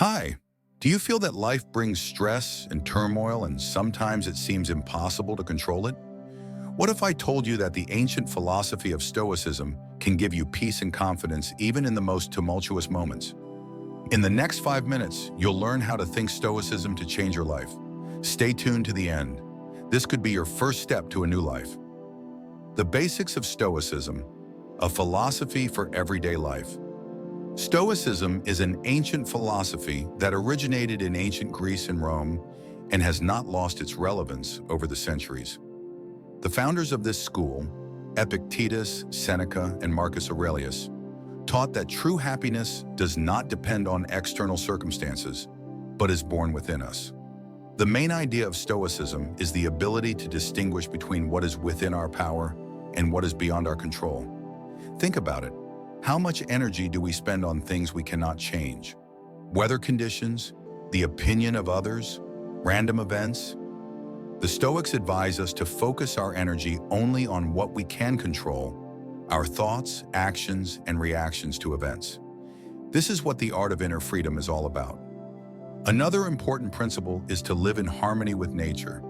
Hi, do you feel that life brings stress and turmoil and sometimes it seems impossible to control it? What if I told you that the ancient philosophy of Stoicism can give you peace and confidence even in the most tumultuous moments? In the next 5 minutes, you'll learn how to think Stoicism to change your life. Stay tuned to the end. This could be your first step to a new life. The basics of Stoicism, a philosophy for everyday life. Stoicism is an ancient philosophy that originated in ancient Greece and Rome and has not lost its relevance over the centuries. The founders of this school, Epictetus, Seneca, and Marcus Aurelius, taught that true happiness does not depend on external circumstances, but is born within us. The main idea of Stoicism is the ability to distinguish between what is within our power and what is beyond our control. Think about it. How much energy do we spend on things we cannot change? Weather conditions, the opinion of others, random events? The Stoics advise us to focus our energy only on what we can control, our thoughts, actions, and reactions to events. This is what the art of inner freedom is all about. Another important principle is to live in harmony with nature.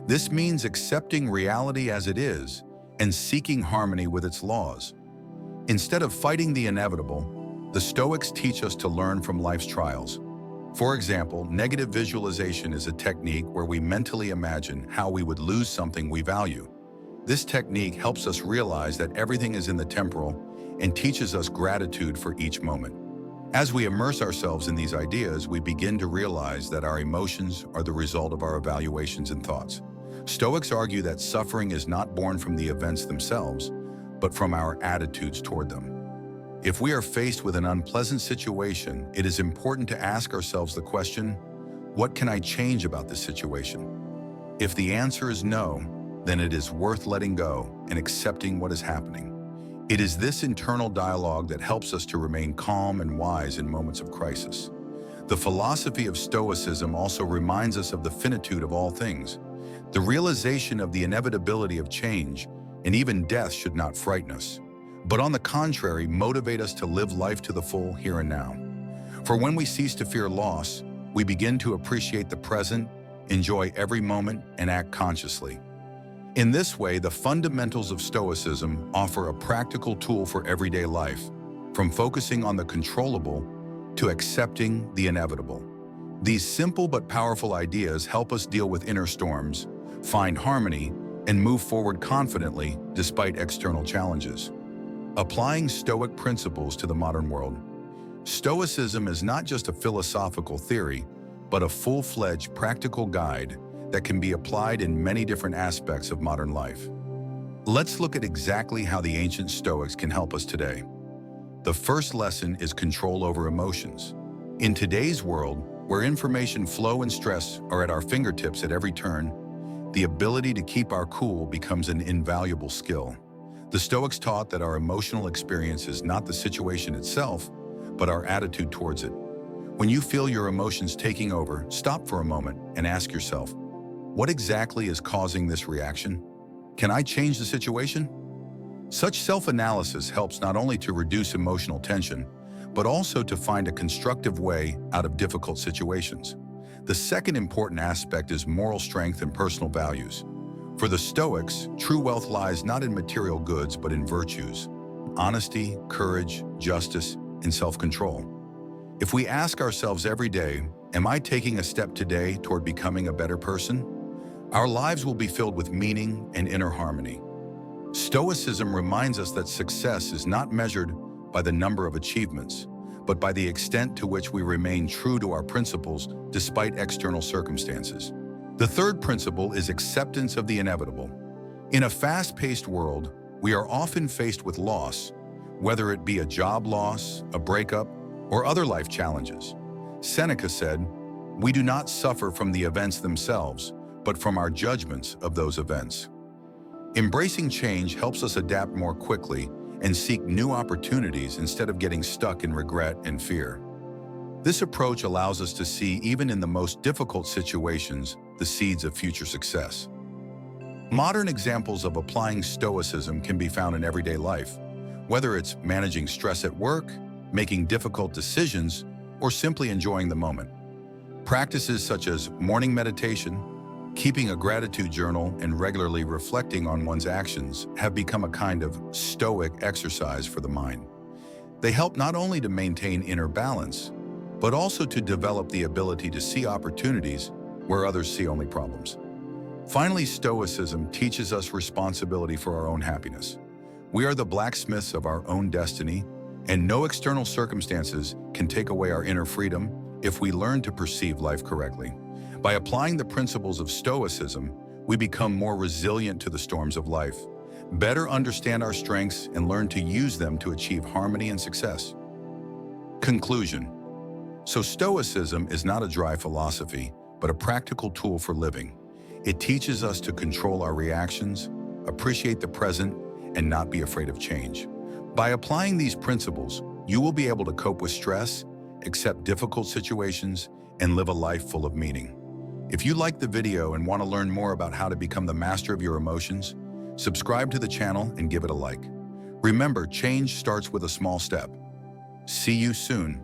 This means accepting reality as it is and seeking harmony with its laws. Instead of fighting the inevitable, the Stoics teach us to learn from life's trials. For example, negative visualization is a technique where we mentally imagine how we would lose something we value. This technique helps us realize that everything is in the temporal and teaches us gratitude for each moment. As we immerse ourselves in these ideas, we begin to realize that our emotions are the result of our evaluations and thoughts. Stoics argue that suffering is not born from the events themselves, but from our attitudes toward them. If we are faced with an unpleasant situation, it is important to ask ourselves the question, what can I change about this situation? If the answer is no, then it is worth letting go and accepting what is happening. It is this internal dialogue that helps us to remain calm and wise in moments of crisis. The philosophy of Stoicism also reminds us of the finitude of all things. The realization of the inevitability of change and even death should not frighten us, but on the contrary, motivate us to live life to the full here and now. For when we cease to fear loss, we begin to appreciate the present, enjoy every moment, and act consciously. In this way, the fundamentals of Stoicism offer a practical tool for everyday life, from focusing on the controllable to accepting the inevitable. These simple but powerful ideas help us deal with inner storms, find harmony, and move forward confidently despite external challenges. Applying Stoic principles to the modern world. Stoicism is not just a philosophical theory, but a full-fledged practical guide that can be applied in many different aspects of modern life. Let's look at exactly how the ancient Stoics can help us today. The first lesson is control over emotions. In today's world, where information flow and stress are at our fingertips at every turn, the ability to keep our cool becomes an invaluable skill. The Stoics taught that our emotional experience is not the situation itself, but our attitude towards it. When you feel your emotions taking over, stop for a moment and ask yourself, what exactly is causing this reaction? Can I change the situation? Such self-analysis helps not only to reduce emotional tension, but also to find a constructive way out of difficult situations. The second important aspect is moral strength and personal values. For the Stoics, true wealth lies not in material goods, but in virtues: honesty, courage, justice, and self-control. If we ask ourselves every day, am I taking a step today toward becoming a better person? Our lives will be filled with meaning and inner harmony. Stoicism reminds us that success is not measured by the number of achievements, but by the extent to which we remain true to our principles despite external circumstances. The third principle is acceptance of the inevitable. In a fast-paced world, we are often faced with loss, whether it be a job loss, a breakup, or other life challenges. Seneca said, "We do not suffer from the events themselves, but from our judgments of those events." Embracing change helps us adapt more quickly and seek new opportunities instead of getting stuck in regret and fear. This approach allows us to see, even in the most difficult situations, the seeds of future success. Modern examples of applying Stoicism can be found in everyday life, whether it's managing stress at work, making difficult decisions, or simply enjoying the moment. Practices such as morning meditation, keeping a gratitude journal, and regularly reflecting on one's actions have become a kind of Stoic exercise for the mind. They help not only to maintain inner balance, but also to develop the ability to see opportunities where others see only problems. Finally, Stoicism teaches us responsibility for our own happiness. We are the blacksmiths of our own destiny, and no external circumstances can take away our inner freedom if we learn to perceive life correctly. By applying the principles of Stoicism, we become more resilient to the storms of life, better understand our strengths, and learn to use them to achieve harmony and success. Conclusion. So Stoicism is not a dry philosophy, but a practical tool for living. It teaches us to control our reactions, appreciate the present, and not be afraid of change. By applying these principles, you will be able to cope with stress, accept difficult situations, and live a life full of meaning. If you liked the video and want to learn more about how to become the master of your emotions, subscribe to the channel and give it a like. Remember, change starts with a small step. See you soon.